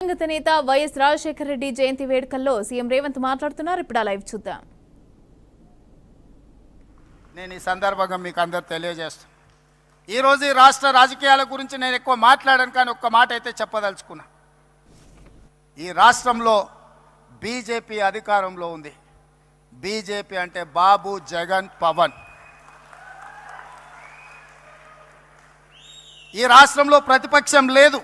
దివంగత నేత వైఎస్ రాజశేఖర రెడ్డి జయంతి వేడుకల్లో సీఎం రేవంత్ మాట్లాడుతున్నారు. ఇప్పుడు లైవ్ చూద్దాం. నేను ఈ సందర్భంగా మీకు అందరూ తెలియజేస్తాను. ఈరోజు ఈ రాష్ట్ర రాజకీయాల గురించి నేను ఎక్కువ మాట్లాడను, కానీ ఒక్క మాట అయితే చెప్పదలుచుకున్నా. ఈ రాష్ట్రంలో బీజేపీ అధికారంలో ఉంది. బీజేపీ అంటే బాబు, జగన్, పవన్. ఈ రాష్ట్రంలో ప్రతిపక్షం లేదు.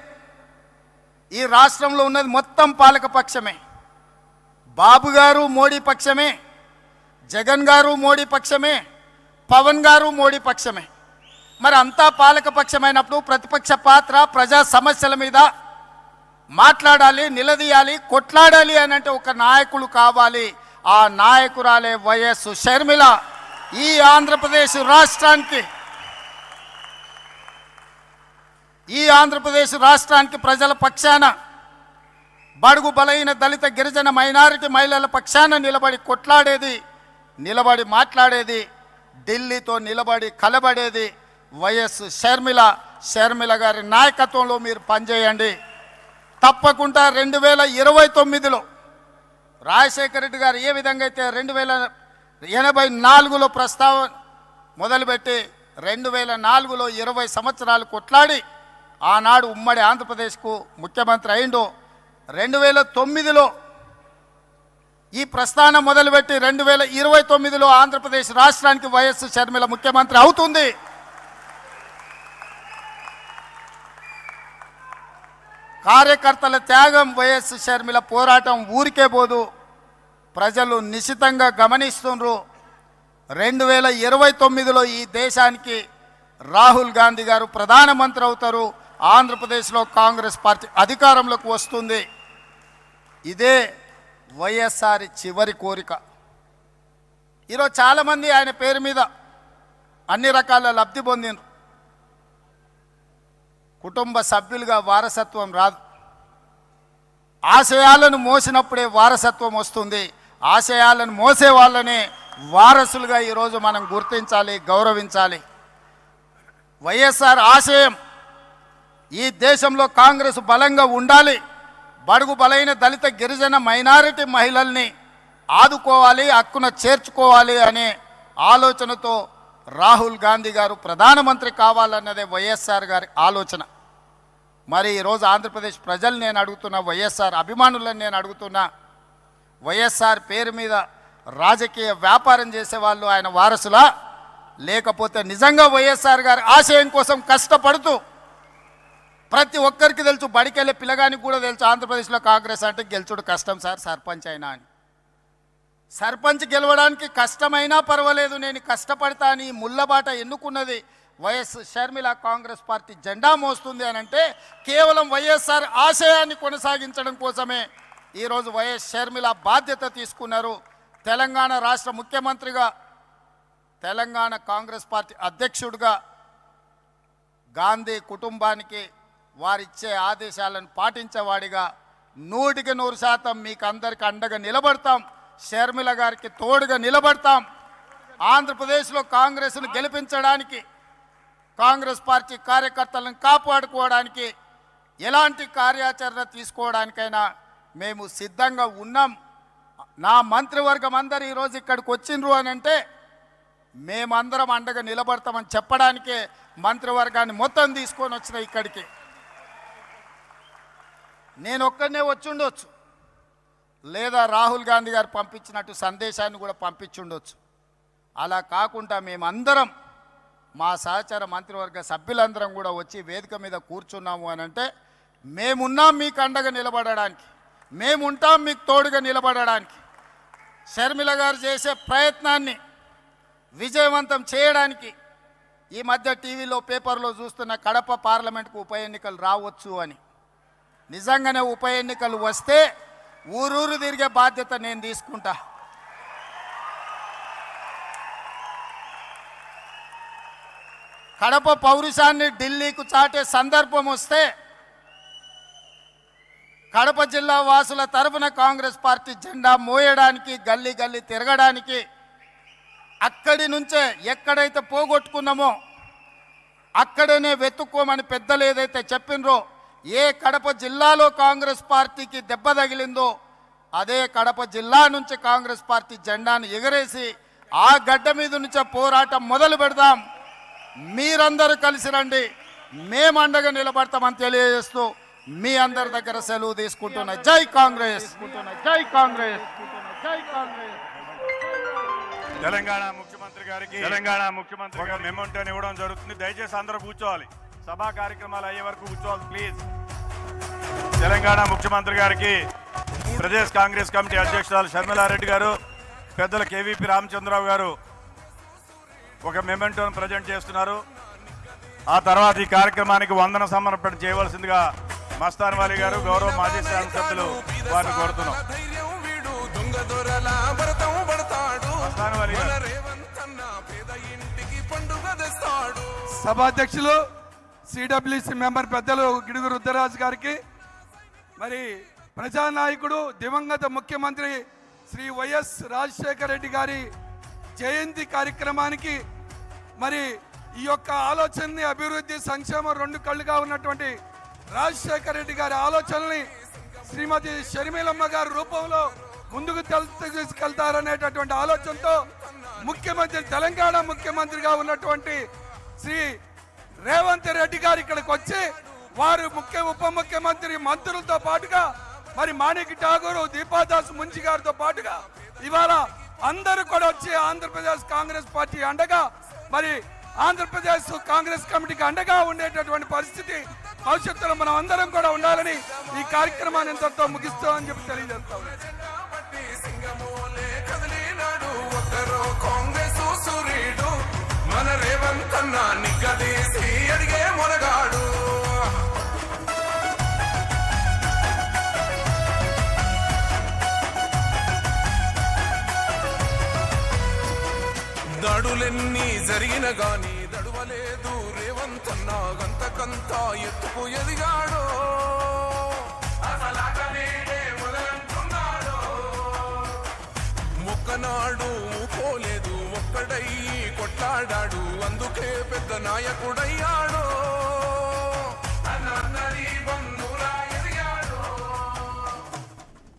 ఈ రాష్ట్రంలో ఉన్నది మొత్తం పాలక పక్షమే. బాబు గారు మోడీ పక్షమే, జగన్ గారు మోడీ పక్షమే, పవన్ గారు మోడీ పక్షమే. మరి అంతా పాలక పక్షమైనప్పుడు ప్రతిపక్ష పాత్ర ప్రజా సమస్యల మీద మాట్లాడాలి, నిలదీయాలి, కొట్లాడాలి అని అంటే ఒక నాయకులు కావాలి. ఆ నాయకురాలే వైఎస్ షర్మిల. ఈ ఆంధ్రప్రదేశ్ రాష్ట్రానికి ప్రజల పక్షాన, బడుగు బలైన దళిత గిరిజన మైనారిటీ మహిళల పక్షాన నిలబడి కొట్లాడేది, నిలబడి మాట్లాడేది, ఢిల్లీతో నిలబడి కలబడేది వైఎస్ షర్మిల. షర్మిల గారి నాయకత్వంలో మీరు పనిచేయండి. తప్పకుండా 2029లో రాజశేఖర రెడ్డి గారు ఏ విధంగా అయితే 1984లో ప్రస్తావన మొదలుపెట్టి 2004లో 20 సంవత్సరాలు కొట్లాడి ఆనాడు ఉమ్మడి ఆంధ్రప్రదేశ్కు ముఖ్యమంత్రి అయిందో, 2009లో ఈ ప్రస్థానం మొదలుపెట్టి 2029లో ఆంధ్రప్రదేశ్ రాష్ట్రానికి వైఎస్ షర్మిల ముఖ్యమంత్రి అవుతుంది. కార్యకర్తల త్యాగం, వైఎస్ షర్మిల పోరాటం ఊరికే పోదు. ప్రజలు నిశితంగా గమనిస్తున్నారు. 2029లో ఈ దేశానికి రాహుల్ గాంధీ గారు ప్రధానమంత్రి అవుతారు. ఆంధ్రప్రదేశ్లో కాంగ్రెస్ పార్టీ అధికారంలోకి వస్తుంది. ఇదే వైఎస్ఆర్ చివరి కోరిక. ఈరోజు చాలామంది ఆయన పేరు మీద అన్ని రకాల లబ్ధి పొందినారు. కుటుంబ సభ్యులుగా వారసత్వం రాదు. ఆశయాలను మోసినప్పుడే వారసత్వం వస్తుంది. ఆశయాలను మోసే వాళ్ళనే వారసులుగా ఈరోజు మనం గుర్తించాలి, గౌరవించాలి. వైఎస్ఆర్ ఆశయం ఈ దేశంలో కాంగ్రెస్ బలంగా ఉండాలి, బడుగు బలైన దళిత గిరిజన మైనారిటీ మహిళల్ని ఆదుకోవాలి, హక్కున చేర్చుకోవాలి అనే ఆలోచనతో రాహుల్ గాంధీ గారు ప్రధానమంత్రి కావాలన్నదే వైఎస్ఆర్ గారి ఆలోచన. మరి ఈరోజు ఆంధ్రప్రదేశ్ ప్రజలు నేను అడుగుతున్నా, వైఎస్ఆర్ అభిమానులను నేను అడుగుతున్నా, వైఎస్ఆర్ పేరు మీద రాజకీయ వ్యాపారం చేసేవాళ్ళు ఆయన వారసులా, లేకపోతే నిజంగా వైఎస్ఆర్ గారి ఆశయం కోసం కష్టపడుతూ, ప్రతి ఒక్కరికి తెలుసు, బడికెళ్ళే పిల్లగానికి కూడా తెలుసు ఆంధ్రప్రదేశ్లో కాంగ్రెస్ అంటే గెలుచుడు కష్టం సార్, సర్పంచ్ అయినా అని. సర్పంచ్ గెలవడానికి కష్టమైనా పర్వాలేదు, నేను కష్టపడతా అని ముళ్ళబాట ఎన్నుకున్నది వైఎస్ షర్మిల. కాంగ్రెస్ పార్టీ జెండా మోస్తుంది అని అంటే కేవలం వైఎస్ఆర్ ఆశయాన్ని కొనసాగించడం కోసమే ఈరోజు వైఎస్ షర్మిల బాధ్యత తీసుకున్నారు. తెలంగాణ రాష్ట్ర ముఖ్యమంత్రిగా, తెలంగాణ కాంగ్రెస్ పార్టీ అధ్యక్షుడిగా గాంధీ కుటుంబానికి వారిచ్చే ఆదేశాలను పాటించేవాడిగా 100% మీకు అందరికీ అండగా నిలబడతాం. షర్మిల గారికి తోడుగా నిలబడతాం. ఆంధ్రప్రదేశ్లో కాంగ్రెస్ను గెలిపించడానికి, కాంగ్రెస్ పార్టీ కార్యకర్తలను కాపాడుకోవడానికి, ఎలాంటి కార్యాచరణ తీసుకోవడానికైనా మేము సిద్ధంగా ఉన్నాం. నా మంత్రివర్గం అందరూ ఈరోజు ఇక్కడికి వచ్చిండ్రు అని అంటే మేమందరం అండగా నిలబడతామని చెప్పడానికే మంత్రివర్గాన్ని మొత్తం తీసుకొని వచ్చిన ఇక్కడికి. నేను ఒక్కడనే వచ్చి ఉండొచ్చు, లేదా రాహుల్ గాంధీ గారు పంపించినట్టు సందేశాన్ని కూడా పంపించుండొచ్చు. అలా కాకుండా మేమందరం, మా సహచర మంత్రివర్గ సభ్యులందరం కూడా వచ్చి వేదిక మీద కూర్చున్నాము అని అంటే మేమున్నాం మీకు అండగా నిలబడడానికి, మేముంటాం మీకు తోడుగా నిలబడడానికి. షర్మిల గారు చేసే ప్రయత్నాన్ని విజయవంతం చేయడానికి ఈ మధ్య టీవీలో, పేపర్లో చూస్తున్న కడప పార్లమెంట్కు ఉప ఎన్నికలు రావచ్చు అని. నిజంగానే ఉప ఎన్నికలు వస్తే ఊరూరు తిరిగే బాధ్యత నేను తీసుకుంటా. కడప పౌరుషాన్ని ఢిల్లీకు చాటే సందర్భం వస్తే కడప జిల్లా వాసుల తరఫున కాంగ్రెస్ పార్టీ జెండా మోయడానికి, గల్లీ గల్లీ తిరగడానికి, అక్కడి నుంచే ఎక్కడైతే పోగొట్టుకున్నామో అక్కడనే వెతుక్కోమని పెద్దలు ఏదైతే చెప్పినరో ఏ కడప జిల్లాలో కాంగ్రెస్ పార్టీకి దెబ్బ తగిలిందో అదే కడప జిల్లా నుంచి కాంగ్రెస్ పార్టీ జెండాను ఎగరేసి ఆ గడ్డ మీద నుంచే పోరాటం మొదలు పెడదాం. మీరందరూ కలిసి రండి, మేము అండగా నిలబడతామని తెలియజేస్తూ మీ అందరి దగ్గర సెలవు తీసుకుంటున్నా. జై కాంగ్రెస్, జై కాంగ్రెస్, జై కాంగ్రెస్. తెలంగాణ ముఖ్యమంత్రి గారికి మెమోంటోని ఇవ్వడం జరుగుతుంది. దయచేసి అందరూ కూర్చోవాలి, సభా కార్యక్రమాలు అయ్యే వరకు కూర్చోవాలి ప్లీజ్. తెలంగాణ ముఖ్యమంత్రి గారికి ప్రదేశ్ కాంగ్రెస్ కమిటీ అధ్యక్షురాలు షర్మిలారెడ్డి గారు, పెద్దల కేవీపీ రామచంద్రరావు గారు ఒక మెమోంటోను ప్రజెంట్ చేస్తున్నారు. ఆ తర్వాత ఈ కార్యక్రమానికి వందన సమర్పణ చేయవలసిందిగా మస్తాన్ వాలి గారు, గౌరవ మాజీ శాసనసభ్యులు వారిని కోరుతున్నాం. సభాధ్యక్షులు సిడబ్ల్యూసి మెంబర్ పెద్దలు గిడుగు రుద్రరాజు గారికి, మరి ప్రజానాయకుడు దివంగత ముఖ్యమంత్రి శ్రీ వైఎస్ రాజశేఖర రెడ్డి గారి జయంతి కార్యక్రమానికి, మరి ఈ యొక్క ఆలోచనని అభివృద్ధి సంక్షేమం రెండు కళ్ళుగా ఉన్నటువంటి రాజశేఖర రెడ్డి గారి ఆలోచనల్ని శ్రీమతి షర్మిలమ్మ గారి రూపంలో ముందుకు తీసుకెళ్తారనేటటువంటి ఆలోచనతో ముఖ్యమంత్రి, తెలంగాణ ముఖ్యమంత్రిగా ఉన్నటువంటి శ్రీ రేవంత్ రెడ్డి గారు ఇక్కడికి వచ్చి వారు ఉప ముఖ్యమంత్రి మంత్రులతో పాటుగా మరి మాణిక్ ఠాగూర్, దీపాదాస్ మున్షి గారితో పాటుగా ఇవాళ అందరూ కూడా వచ్చి ఆంధ్రప్రదేశ్ కాంగ్రెస్ పార్టీ అండగా, మరి ఆంధ్రప్రదేశ్ కాంగ్రెస్ కమిటీకి అండగా ఉండేటటువంటి పరిస్థితి భవిష్యత్తులో మనం అందరం కూడా ఉండాలని ఈ కార్యక్రమాన్ని ఇంతతో ముగిస్తామని చెప్పి తెలియజేస్తాం. మన రేవంత్ అన్న నిగ్గదీసి అడిగే మొనగాడు. దడులెన్ని జరిగిన గాని దడువలేదు రేవంత్ అన్న, గంతకంత ఎత్తుకు ఎదిగాడు. మొక్కనాడు పోలేదు, ఒక్కడై కొట్లాడాడు, అందుకే పెద్ద నాయకుడయ్యాడు.